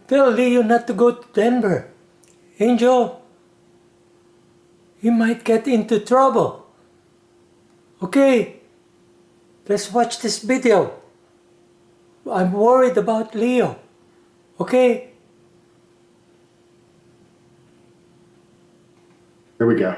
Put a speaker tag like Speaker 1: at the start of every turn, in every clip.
Speaker 1: Tell Leo not to go to Denver. Angel, he might get into trouble. Okay, let's watch this video. I'm worried about Leo. Okay?
Speaker 2: Here we go.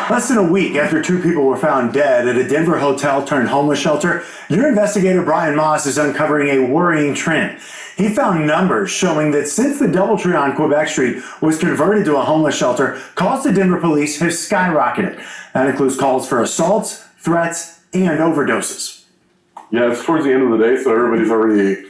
Speaker 3: Less than a week after two people were found dead at a Denver hotel turned homeless shelter, your investigator Brian Moss is uncovering a worrying trend. He found numbers showing that since the DoubleTree on Quebec Street was converted to a homeless shelter, calls to Denver police have skyrocketed. That includes calls for assaults, threats, and overdoses.
Speaker 4: Yeah, it's towards the end of the day, so everybody's already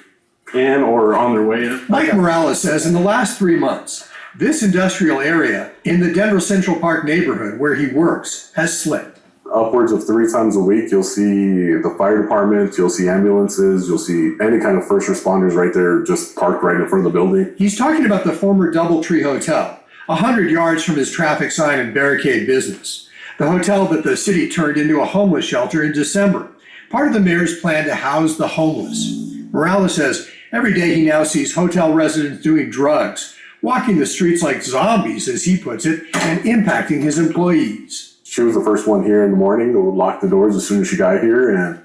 Speaker 4: in or on their way in.
Speaker 2: Mike Morales says in the last 3 months, this industrial area in the Denver Central Park neighborhood where he works has slipped.
Speaker 4: Upwards of 3 times a week, you'll see the fire department, you'll see ambulances, you'll see any kind of first responders right there just parked right in front of the building.
Speaker 2: He's talking about the former DoubleTree Hotel, 100 yards from his traffic sign and barricade business. The hotel that the city turned into a homeless shelter in December, part of the mayor's plan to house the homeless. Morales says every day he now sees hotel residents doing drugs, walking the streets like zombies, as he puts it, and impacting his employees.
Speaker 4: She was the first one here in the morning that would lock the doors as soon as she got here, and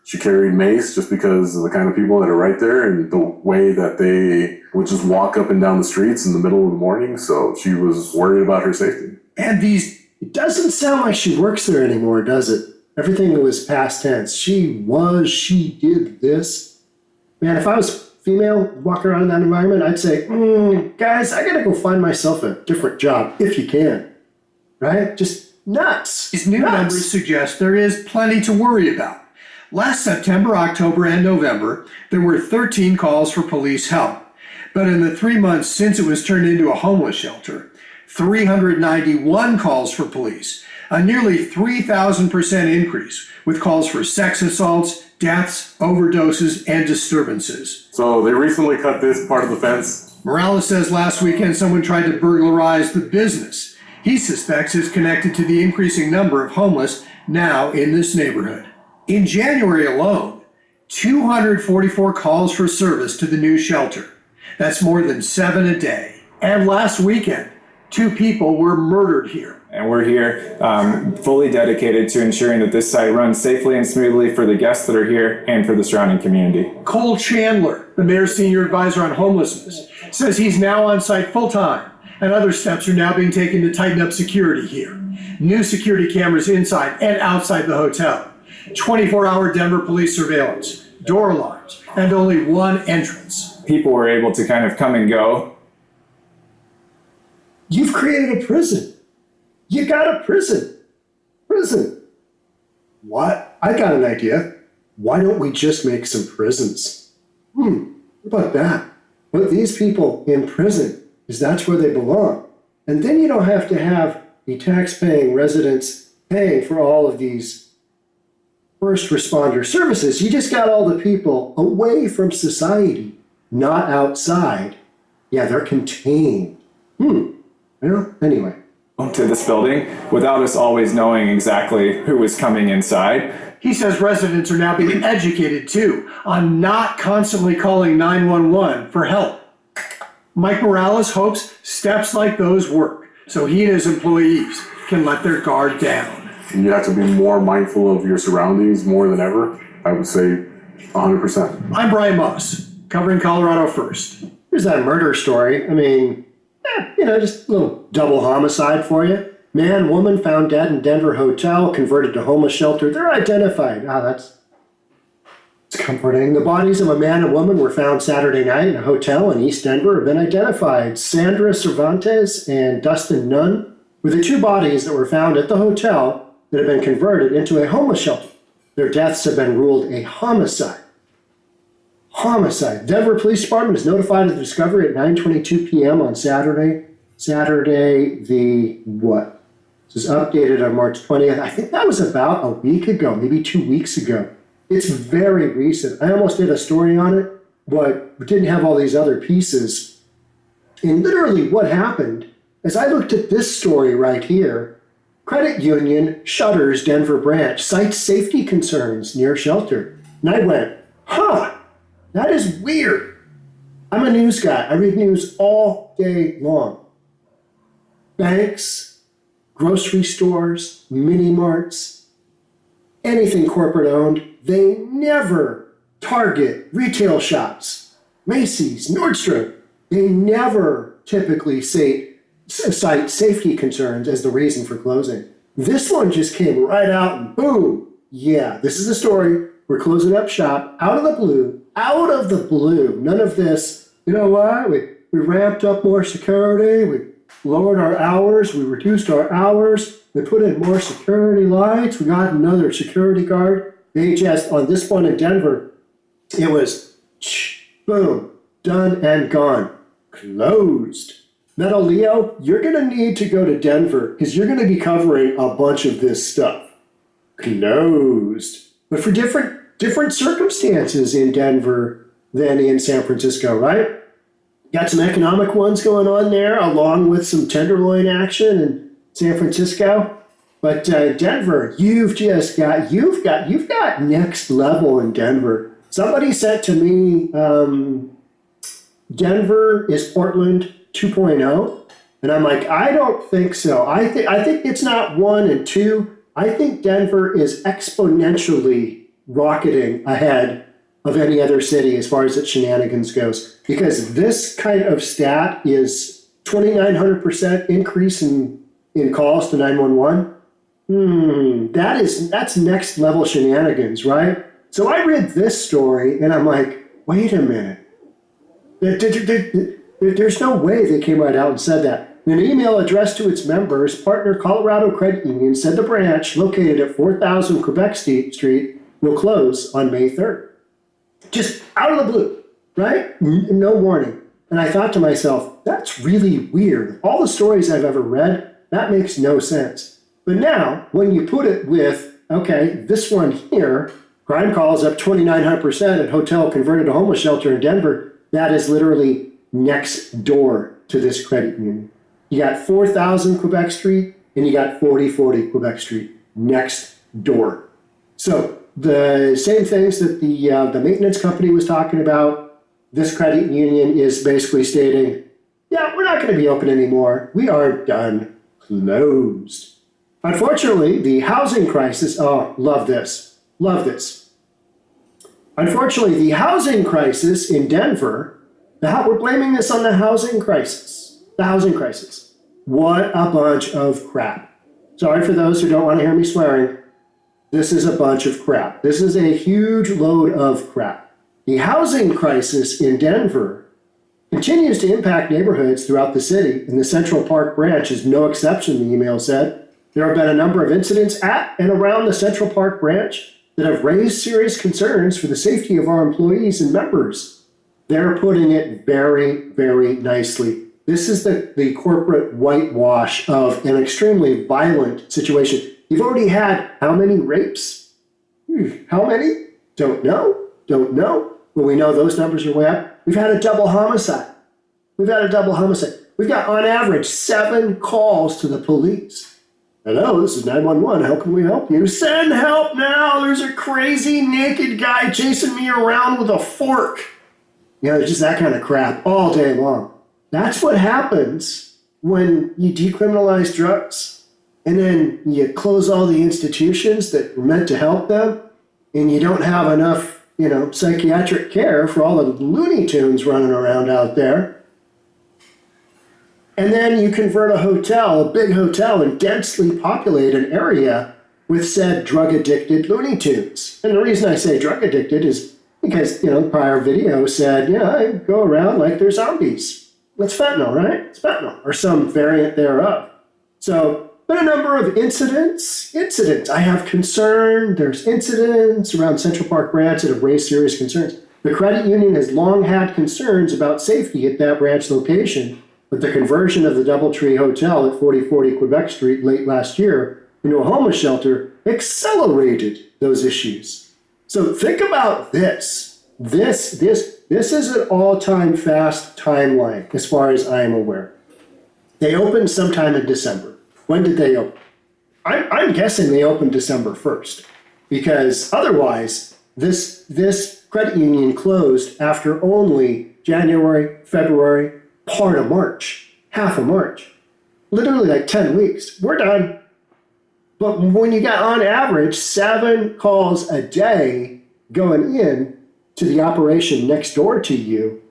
Speaker 4: she carried mace just because of the kind of people that are right there and the way that they would just walk up and down the streets in the middle of the morning. So she was worried about her safety.
Speaker 2: And these,
Speaker 5: It doesn't sound like she works there anymore, does it? Everything was past tense. She did this. Man, if I was female walking around in that environment, I'd say, guys, I gotta go find myself a different job, if you can. Right? Just nuts.
Speaker 2: these new numbers suggest there is plenty to worry about. Last September, October, and November, there were 13 calls for police help. But in the 3 months since it was turned into a homeless shelter, 391 calls for police, a nearly 3,000% increase, with calls for sex assaults, deaths, overdoses, and disturbances.
Speaker 4: So they recently cut this part of the fence.
Speaker 2: Morales says last weekend someone tried to burglarize the business he suspects is connected to the increasing number of homeless now in this neighborhood. In January alone, 244 calls for service to the new shelter. That's more than 7 a day. And last weekend, 2 people were murdered here.
Speaker 6: And we're here fully dedicated to ensuring that this site runs safely and smoothly for the guests that are here and for the surrounding community.
Speaker 2: Cole Chandler, the mayor's senior advisor on homelessness, says he's now on site full-time, and other steps are now being taken to tighten up security here. New security cameras inside and outside the hotel, 24-hour Denver police surveillance, door alarms, and only one entrance.
Speaker 6: People were able to kind of come and go.
Speaker 5: You've created a prison. You got a prison. Prison. What? I got an idea. Why don't we just make some prisons? What about that? Put these people in prison, because that's where they belong. And then you don't have to have the tax-paying residents paying for all of these first responder services. You just got all the people away from society, not outside. Yeah, they're contained. Well, anyway.
Speaker 6: To this building without us always knowing exactly who was coming inside.
Speaker 2: He says residents are now being educated too on not constantly calling 911 for help. Mike Morales hopes steps like those work so he and his employees can let their guard down.
Speaker 4: You have to be more mindful of your surroundings more than ever. I would say 100%.
Speaker 2: I'm Brian Moss, covering Colorado First.
Speaker 5: Here's that murder story. I mean, just a little double homicide for you. Man, woman found dead in Denver hotel, converted to homeless shelter. They're identified. That's comforting. The bodies of a man and woman were found Saturday night in a hotel in East Denver have been identified. Sandra Cervantes and Dustin Nunn were the 2 bodies that were found at the hotel that have been converted into a homeless shelter. Their deaths have been ruled a homicide. Homicide. Denver Police Department is notified of the discovery at 9:22 p.m. on Saturday. Saturday, This is updated on March 20th. I think that was about a week ago, maybe 2 weeks ago. It's very recent. I almost did a story on it, but didn't have all these other pieces. And literally what happened, as I looked at this story right here, credit union shutters Denver branch, cites safety concerns near shelter. And I went, That is weird. I'm a news guy. I read news all day long. Banks, grocery stores, mini marts, anything corporate owned, they never target retail shops. Macy's, Nordstrom, they never typically cite safety concerns as the reason for closing. This one just came right out and boom. Yeah, this is the story. We're closing up shop out of the blue, out of the blue. None of this, you know what? We ramped up more security. We lowered our hours. We reduced our hours. We put in more security lights. We got another security guard. They just, on this one in Denver, it was boom, done and gone. Closed. Metal Leo, you're going to need to go to Denver because you're going to be covering a bunch of this stuff. Closed. But for different circumstances in Denver than in San Francisco, right? Got some economic ones going on there, along with some tenderloin action in San Francisco. But Denver, you've got next level in Denver. Somebody said to me, Denver is Portland 2.0, and I'm like, I don't think so. I think it's not 1 and 2. I think Denver is exponentially rocketing ahead of any other city as far as its shenanigans goes, because this kind of stat is 2,900% increase in calls to 911. That's next level shenanigans, right? So I read this story and I'm like, wait a minute. There's no way they came right out and said that. In an email addressed to its members, partner Colorado Credit Union said the branch located at 4000 Quebec Street will close on May 3rd. Just out of the blue, right? No warning. And I thought to myself, that's really weird. All the stories I've ever read, that makes no sense. But now, when you put it with, okay, this one here, crime calls up 2,900% at hotel converted to homeless shelter in Denver, that is literally next door to this credit union. You got 4000 Quebec Street and you got 4040 Quebec Street next door. So the same things that the maintenance company was talking about, this credit union is basically stating, yeah, we're not going to be open anymore. We are done. Closed. Unfortunately, the housing crisis, oh, love this. Unfortunately, the housing crisis in Denver, we're blaming this on the housing crisis. The housing crisis. What a bunch of crap. Sorry for those who don't want to hear me swearing. This is a bunch of crap. This is a huge load of crap. The housing crisis in Denver continues to impact neighborhoods throughout the city, and the Central Park branch is no exception, the email said. There have been a number of incidents at and around the Central Park branch that have raised serious concerns for the safety of our employees and members. They're putting it very, very nicely. This is the corporate whitewash of an extremely violent situation. You've already had how many rapes? How many? Don't know. But we know those numbers are way up. We've had a double homicide. We've got on average 7 calls to the police. Hello, this is 911. How can we help you? Send help now. There's a crazy naked guy chasing me around with a fork. You know, just that kind of crap all day long. That's what happens when you decriminalize drugs and then you close all the institutions that were meant to help them, and you don't have enough, psychiatric care for all the Looney Tunes running around out there. And then you convert a big hotel in densely populated area with said drug-addicted Looney Tunes. And the reason I say drug-addicted is because, the prior video said, I go around like they're zombies. That's fentanyl, right? It's fentanyl, or some variant thereof. So, been a number of incidents. I have concern. There's incidents around Central Park branch that have raised serious concerns. The credit union has long had concerns about safety at that branch location, but the conversion of the Doubletree Hotel at 4040 Quebec Street late last year into a homeless shelter accelerated those issues. So think about this. This is an all-time fast timeline as far as I am aware. They opened sometime in December. When did they open? I'm guessing they opened December 1st, because otherwise this credit union closed after only January, February, part of March, half of March. Literally like 10 weeks. We're done. But when you got on average 7 calls a day going in to the operation next door to you,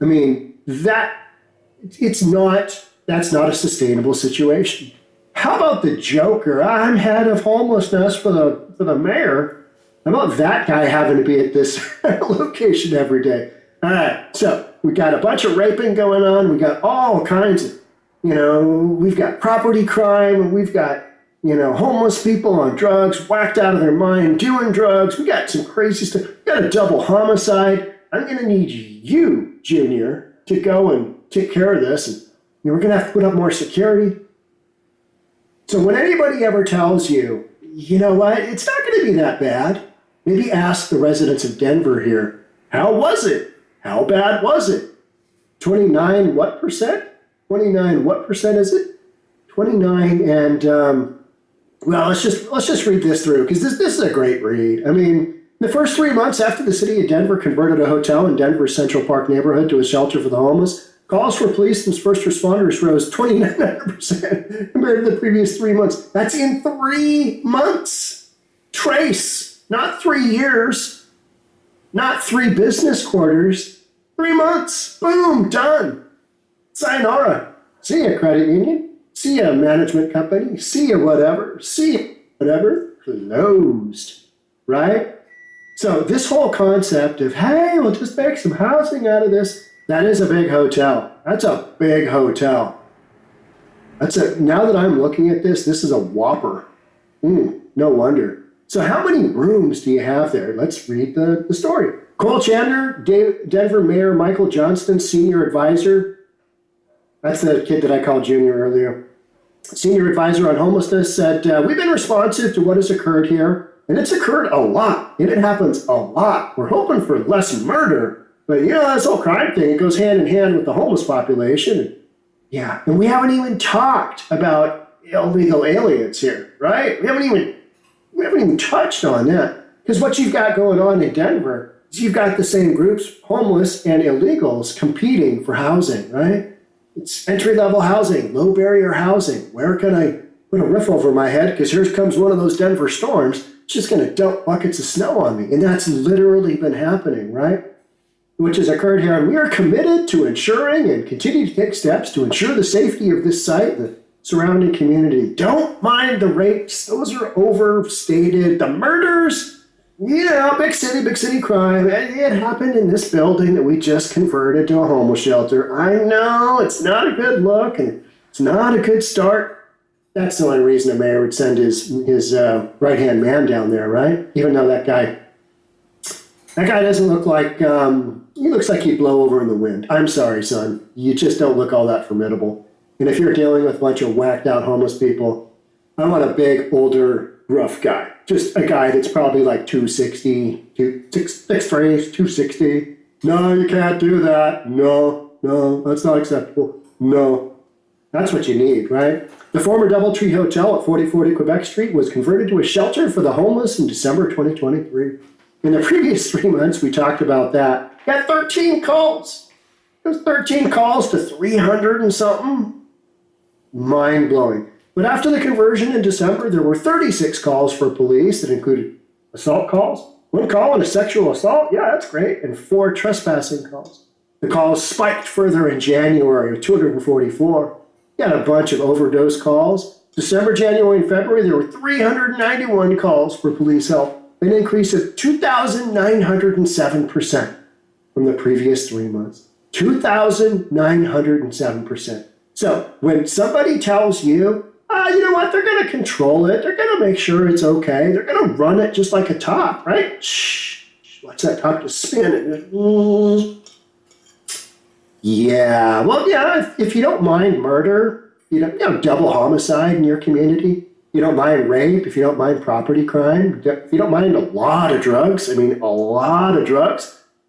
Speaker 5: I mean, that's not a sustainable situation. How about the joker? I'm head of homelessness for the mayor. How about that guy having to be at this location every day? All right, so we got a bunch of raping going on. We got all kinds of, we've got property crime. We've got, homeless people on drugs, whacked out of their mind, doing drugs. We got some crazy stuff. We got a double homicide. I'm going to need you, Junior, to go and take care of this. And we're going to have to put up more security. So when anybody ever tells you, you know what, it's not going to be that bad, maybe ask the residents of Denver here, how was it? How bad was it? 29 what percent? 29 what percent is it? 29 and, well, let's just read this through because this is a great read. I mean, the first 3 months after the city of Denver converted a hotel in Denver's Central Park neighborhood to a shelter for the homeless, calls for police and first responders rose 2,900% compared to the previous 3 months. That's in 3 months. Trace, not 3 years, not 3 business quarters, 3 months. Boom, done. Sayonara. See ya, credit union. See ya, management company. See ya, whatever. See ya, whatever. Closed. Right? So this whole concept of, hey, we'll just make some housing out of this, that is a big hotel. That's a big hotel. Now that I'm looking at this is a whopper. No wonder. So how many rooms do you have there? Let's read the story. Cole Chandler, Denver Mayor Michael Johnston, senior advisor. That's the kid that I called Junior earlier. Senior advisor on homelessness said, we've been responsive to what has occurred here, and it's occurred a lot, and it happens a lot. We're hoping for less murder. But this whole crime thing, it goes hand in hand with the homeless population. Yeah, and we haven't even talked about illegal aliens here, right? We haven't even touched on that. Because what you've got going on in Denver is you've got the same groups, homeless and illegals, competing for housing, right? It's entry-level housing, low-barrier housing. Where can I put a roof over my head? Because here comes one of those Denver storms. It's just going to dump buckets of snow on me. And that's literally been happening, right? Which has occurred here, and we are committed to ensuring and continue to take steps to ensure the safety of this site and the surrounding community. Don't mind the rapes. Those are overstated. The murders, big city crime. It happened in this building that we just converted to a homeless shelter. I know it's not a good look and it's not a good start. That's the only reason a mayor would send his right-hand man down there, right? Even though that guy doesn't look like, he looks like he'd blow over in the wind. I'm sorry, son. You just don't look all that formidable. And if you're dealing with a bunch of whacked out homeless people, I want a big, older, rough guy. Just a guy that's probably like 260, 6'3", 260. No, you can't do that. No, that's not acceptable. No. That's what you need, right? The former Doubletree Hotel at 4040 Quebec Street was converted to a shelter for the homeless in December 2023. In the previous 3 months, we talked about that. Got 13 calls. There's 13 calls to 300 and something. Mind-blowing. But after the conversion in December, there were 36 calls for police that included assault calls, 1 call on a sexual assault, yeah, that's great, and 4 trespassing calls. The calls spiked further in January with 244. Got a bunch of overdose calls. December, January, and February, there were 391 calls for police help, an increase of 2,907% from the previous 3 months. 2,907%. So when somebody tells you, you know what, they're going to control it, they're going to make sure it's okay, they're going to run it just like a top, right? Shh, watch that top just spin. Yeah, well, yeah, if you don't mind murder, double homicide in your community, you don't mind rape, if you don't mind property crime, if you don't mind a lot of drugs,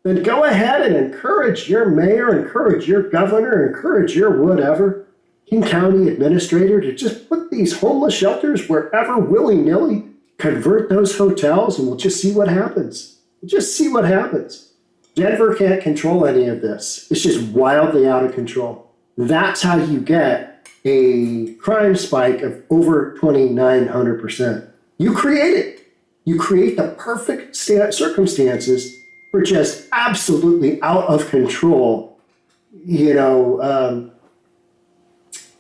Speaker 5: then go ahead and encourage your mayor, encourage your governor, encourage your whatever, King County administrator to just put these homeless shelters wherever willy-nilly, convert those hotels, and we'll just see what happens. Just see what happens. Denver can't control any of this. It's just wildly out of control. That's how you get a crime spike of over 2,900%. You create it. You create the perfect circumstances for just absolutely out of control,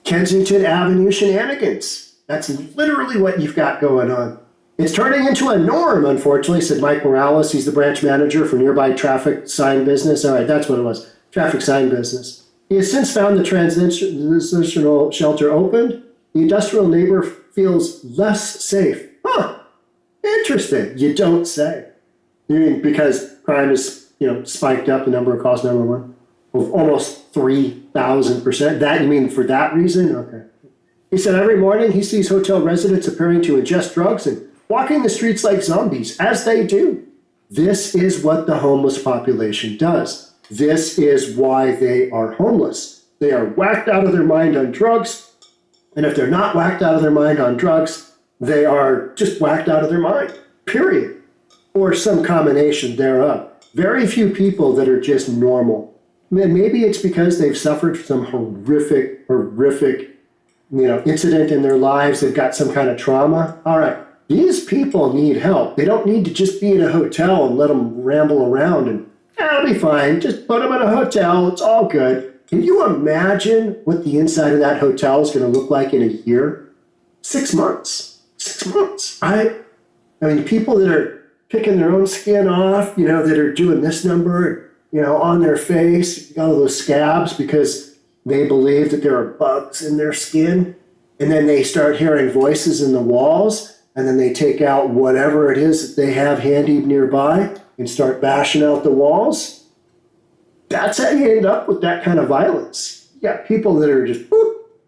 Speaker 5: Kensington Avenue shenanigans. That's literally what you've got going on. It's turning into a norm, unfortunately, said Mike Morales. He's the branch manager for nearby traffic sign business. All right, that's what it was, traffic sign business. He has since found the transitional shelter opened. The industrial neighbor feels less safe. Huh, interesting. You don't say. I mean, because crime is, spiked up, the number of calls, number one, of almost 3,000%. That, you mean for that reason? Okay. He said every morning he sees hotel residents appearing to ingest drugs and walking the streets like zombies, as they do. This is what the homeless population does. This is why they are homeless. They are whacked out of their mind on drugs, and if they're not whacked out of their mind on drugs, they are just whacked out of their mind, period, or some combination thereof. Very few people that are just normal. Maybe it's because they've suffered some horrific, incident in their lives. They've got some kind of trauma. All right, these people need help. They don't need to just be in a hotel and let them ramble around and, it'll be fine. Just put them in a hotel. It's all good. Can you imagine what the inside of that hotel is going to look like in a year? 6 months. 6 months, right? I mean, people that are picking their own skin off, that are doing this number, on their face, all those scabs because they believe that there are bugs in their skin. And then they start hearing voices in the walls, and then they take out whatever it is that they have handy nearby and start bashing out the walls. That's how you end up with that kind of violence. You got people that are just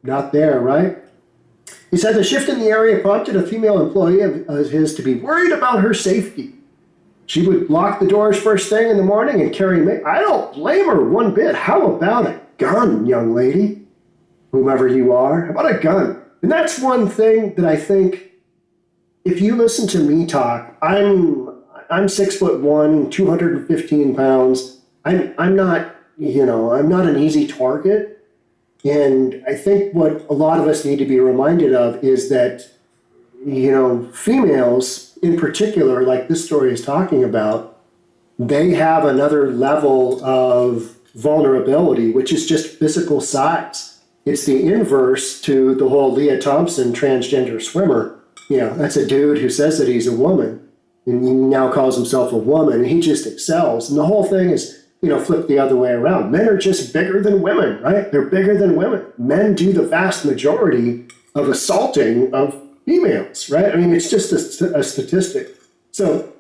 Speaker 5: not there, right? He said the shift in the area prompted a female employee of his to be worried about her safety. She would lock the doors first thing in the morning and carry I don't blame her one bit. How about a gun, young lady? Whomever you are, how about a gun? And that's one thing that I think, if you listen to me talk, I'm 6'1", 215 pounds. I'm not, I'm not an easy target. And I think what a lot of us need to be reminded of is that, females in particular, like this story is talking about, they have another level of vulnerability, which is just physical size. It's the inverse to the whole Leah Thompson transgender swimmer. That's a dude who says that he's a woman and he now calls himself a woman, and he just excels. And the whole thing is, flip the other way around. Men are just bigger than women, right? They're bigger than women. Men do the vast majority of assaulting of females, right? I mean, it's just a statistic. So,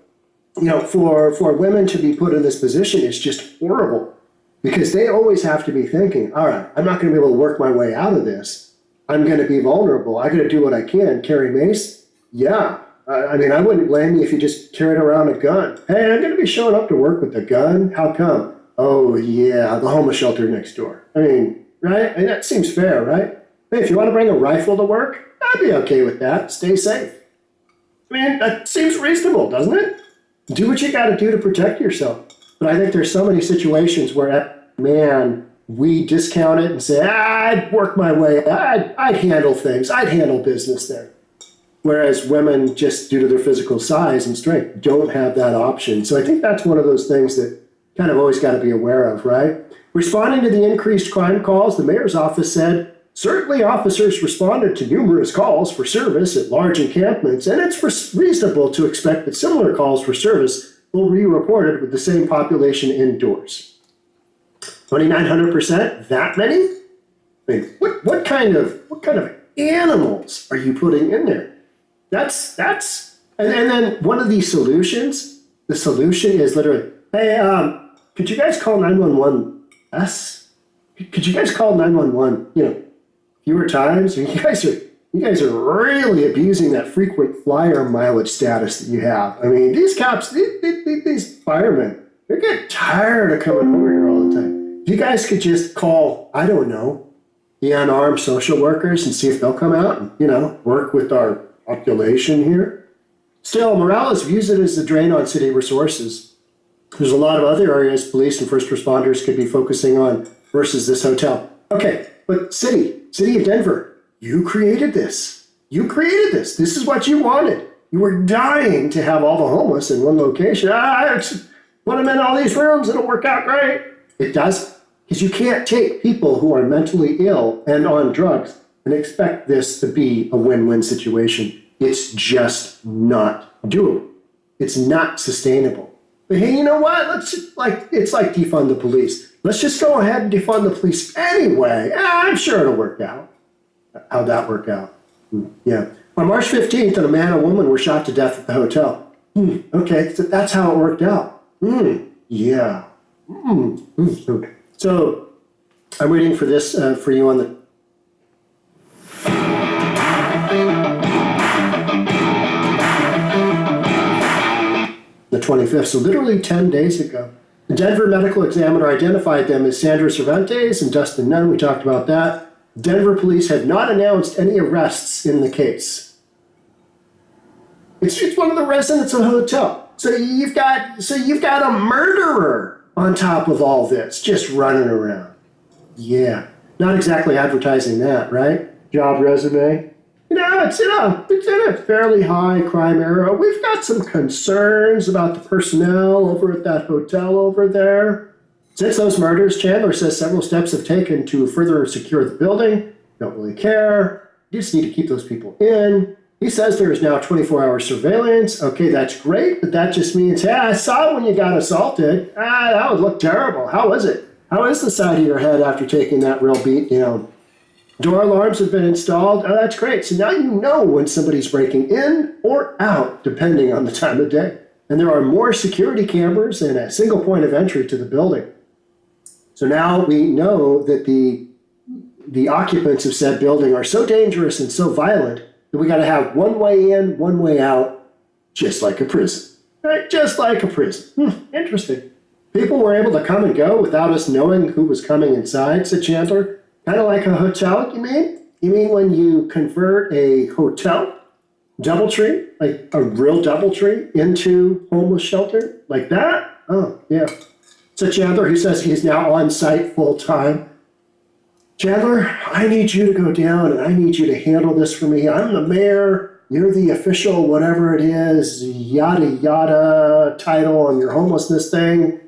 Speaker 5: for women to be put in this position is just horrible because they always have to be thinking, all right, I'm not going to be able to work my way out of this. I'm going to be vulnerable. I got to do what I can. Carry mace? Yeah. I mean, I wouldn't blame you if you just carried around a gun. Hey, I'm going to be showing up to work with a gun. How come? Oh, yeah, the homeless shelter next door. I mean, right? And that seems fair, right? Hey, if you want to bring a rifle to work, I'd be okay with that. Stay safe. I mean, that seems reasonable, doesn't it? Do what you got to do to protect yourself. But I think there's so many situations where, we discount it and say, I'd work my way. I'd handle things. I'd handle business there. Whereas women, just due to their physical size and strength, don't have that option. So I think that's one of those things that kind of always got to be aware of, right? Responding to the increased crime calls, the mayor's office said, certainly officers responded to numerous calls for service at large encampments, and it's reasonable to expect that similar calls for service will be reported with the same population indoors. 2,900%? That many? I mean, what kind of animals are you putting in there? And then one of these solutions, the solution is literally, hey, could you guys call 911 us? Could you guys call 911, fewer times? You guys are really abusing that frequent flyer mileage status that you have. I mean, these cops, these firemen, they get tired of coming over here all the time. If you guys could just call, I don't know, the unarmed social workers and see if they'll come out and, work with our population here. Still, Morales views it as a drain on city resources. There's a lot of other areas police and first responders could be focusing on versus this hotel. Okay, but city of Denver, you created this. You created this. This is what you wanted. You were dying to have all the homeless in one location. Put them in all these rooms, it'll work out great. It does, because you can't take people who are mentally ill and on drugs and expect this to be a win-win situation. It's just not doable. It's not sustainable. But hey, you know what? It's like defund the police. Let's just go ahead and defund the police anyway. I'm sure it'll work out. How'd that work out? Yeah. On March 15th, a man and a woman were shot to death at the hotel. Okay, so that's how it worked out. Yeah. Okay. So I'm waiting for this for you on the 25th, so literally 10 days ago. The Denver medical examiner identified them as Sandra Cervantes and Dustin Nunn. We talked about that. Denver police have not announced any arrests in the case. It's one of the residents of the hotel. So you've got a murderer on top of all this, just running around. Yeah, not exactly advertising that, right? Job resume. It's in a fairly high crime area. We've got some concerns about the personnel over at that hotel over there. Since those murders, Chandler says several steps have taken to further secure the building. Don't really care. You just need to keep those people in. He says there is now 24-hour surveillance. Okay, that's great, but that just means, hey, I saw when you got assaulted. That would look terrible. How was it? How is the side of your head after taking that real beat down? Door alarms have been installed. Oh, that's great. So now you know when somebody's breaking in or out, depending on the time of day. And there are more security cameras and a single point of entry to the building. So now we know that the occupants of said building are so dangerous and so violent that we got to have one way in, one way out, just like a prison. Right? Just like a prison. Interesting. People were able to come and go without us knowing who was coming inside, said Chandler. Kind of like a hotel, you mean? You mean when you convert a hotel DoubleTree, like a real DoubleTree, into homeless shelter? Like that? Oh, yeah. So Chandler, who says he's now on site full time. Chandler, I need you to go down and I need you to handle this for me. I'm the mayor. You're the official, whatever it is, yada yada title on your homelessness thing.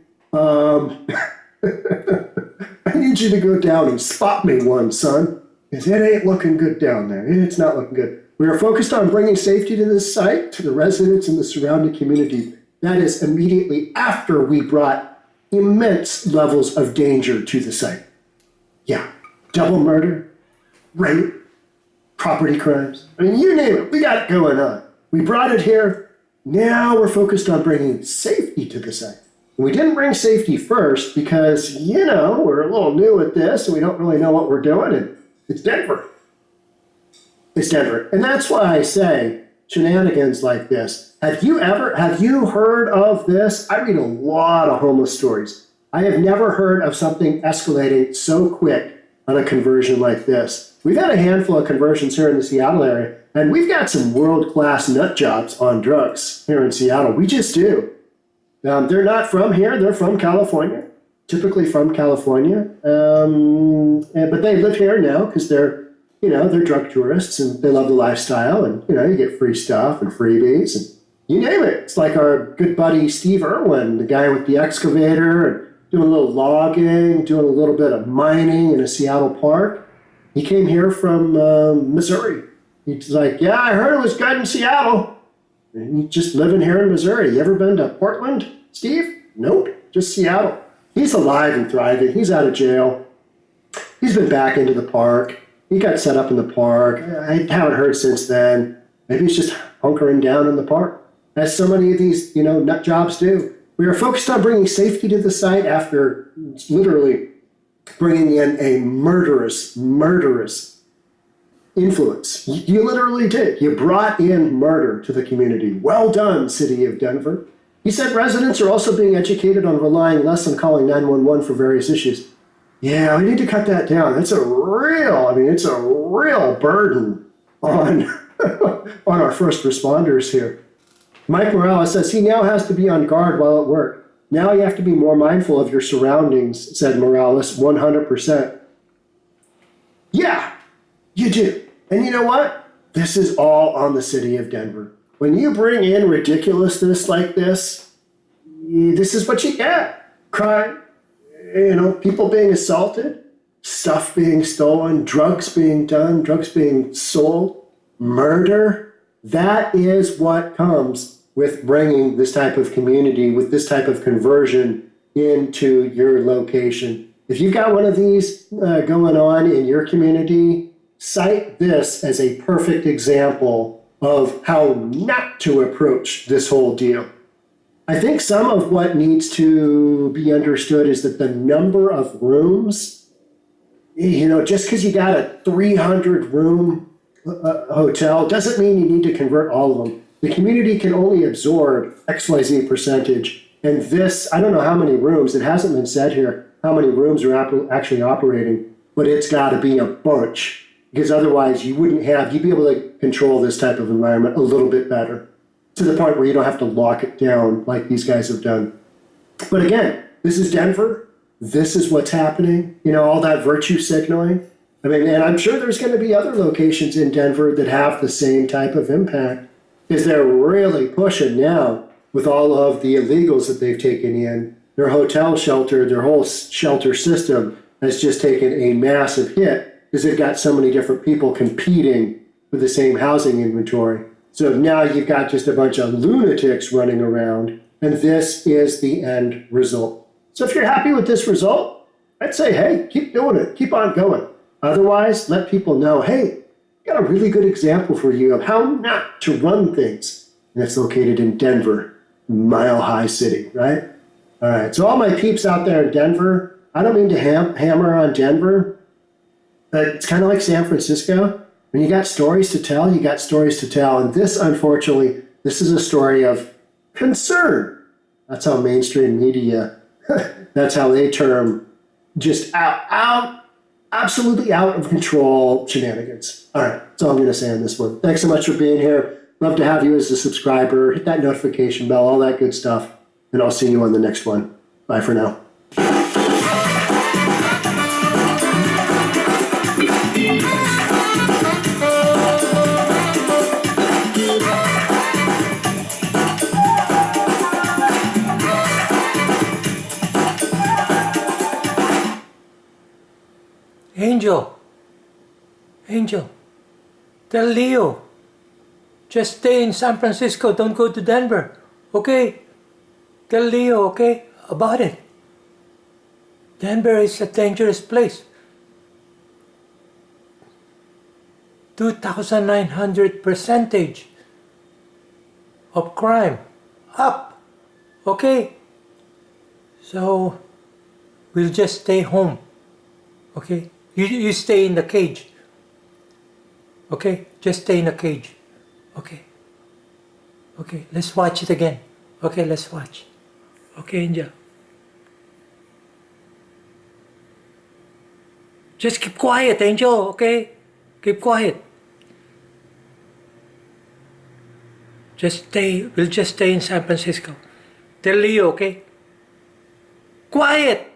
Speaker 5: I need you to go down and spot me one, son, because it ain't looking good down there. It's not looking good. We are focused on bringing safety to this site, to the residents and the surrounding community. That is immediately after we brought immense levels of danger to the site. Yeah, double murder, rape, property crimes. I mean, you name it, we got it going on. We brought it here. Now we're focused on bringing safety to the site. We didn't bring safety first because, we're a little new at this and we don't really know what we're doing, and it's Denver. It's Denver. And that's why I say shenanigans like this. Have you heard of this? I read a lot of homeless stories. I have never heard of something escalating so quick on a conversion like this. We've had a handful of conversions here in the Seattle area, and we've got some world-class nut jobs on drugs here in Seattle. We just do. They're not from here. They're from California, typically from California. But they live here now because they're drug tourists and they love the lifestyle. And, you get free stuff and freebies and you name it. It's like our good buddy Steve Irwin, the guy with the excavator and doing a little logging, doing a little bit of mining in a Seattle park. He came here from Missouri. He's like, yeah, I heard it was good in Seattle. And he's just living here in Missouri. You ever been to Portland, Steve? Nope, just Seattle. He's alive and thriving. He's out of jail. He's been back into the park. He got set up in the park. I haven't heard since then. Maybe he's just hunkering down in the park, as so many of these, nut jobs do. We are focused on bringing safety to the site after literally bringing in a murderous influence. You literally did. You brought in murder to the community. Well done, City of Denver. He said residents are also being educated on relying less on calling 911 for various issues. Yeah, we need to cut that down. It's a real burden on, on our first responders here. Mike Morales says he now has to be on guard while at work. Now you have to be more mindful of your surroundings, said Morales, 100%. Yeah, you do. And you know what? This is all on the city of Denver. When you bring in ridiculousness like this is what you get. Crime, people being assaulted, stuff being stolen, drugs being done, drugs being sold, murder. That is what comes with bringing this type of community, with this type of conversion into your location. If you've got one of these going on in your community, cite this as a perfect example of how not to approach this whole deal. I think some of what needs to be understood is that the number of rooms, just because you got a 300 room hotel doesn't mean you need to convert all of them. The community can only absorb XYZ percentage. And this, I don't know how many rooms, it hasn't been said here how many rooms are actually operating, but it's got to be a bunch, because otherwise you'd be able to control this type of environment a little bit better, to the point where you don't have to lock it down like these guys have done. But again, this is Denver. This is what's happening, all that virtue signaling. And I'm sure there's going to be other locations in Denver that have the same type of impact, because they're really pushing now with all of the illegals that they've taken in. Their hotel shelter, their whole shelter system has just taken a massive hit because they've got so many different people competing for the same housing inventory. So now you've got just a bunch of lunatics running around, and this is the end result. So if you're happy with this result, I'd say, hey, keep doing it. Keep on going. Otherwise, let people know, hey, got a really good example for you of how not to run things. And it's located in Denver, Mile High City, right? All right, so all my peeps out there in Denver, I don't mean to hammer on Denver, but it's kind of like San Francisco. When you got stories to tell, you got stories to tell. And this, unfortunately, this is a story of concern. That's how mainstream media, that's how they term just absolutely out of control shenanigans. All right, that's all I'm going to say on this one. Thanks so much for being here. Love to have you as a subscriber. Hit that notification bell, all that good stuff. And I'll see you on the next one. Bye for now.
Speaker 1: Angel, tell Leo, just stay in San Francisco, don't go to Denver, okay? Tell Leo, okay, about it. Denver is a dangerous place. 2,900% of crime, up, okay? So, we'll just stay home, okay? You stay in the cage. Okay? Just stay in the cage. Okay. Okay, let's watch it again. Okay, let's watch. Okay, Angel. Just keep quiet, Angel, okay? Keep quiet. We'll just stay in San Francisco. Tell Leo, okay? Quiet!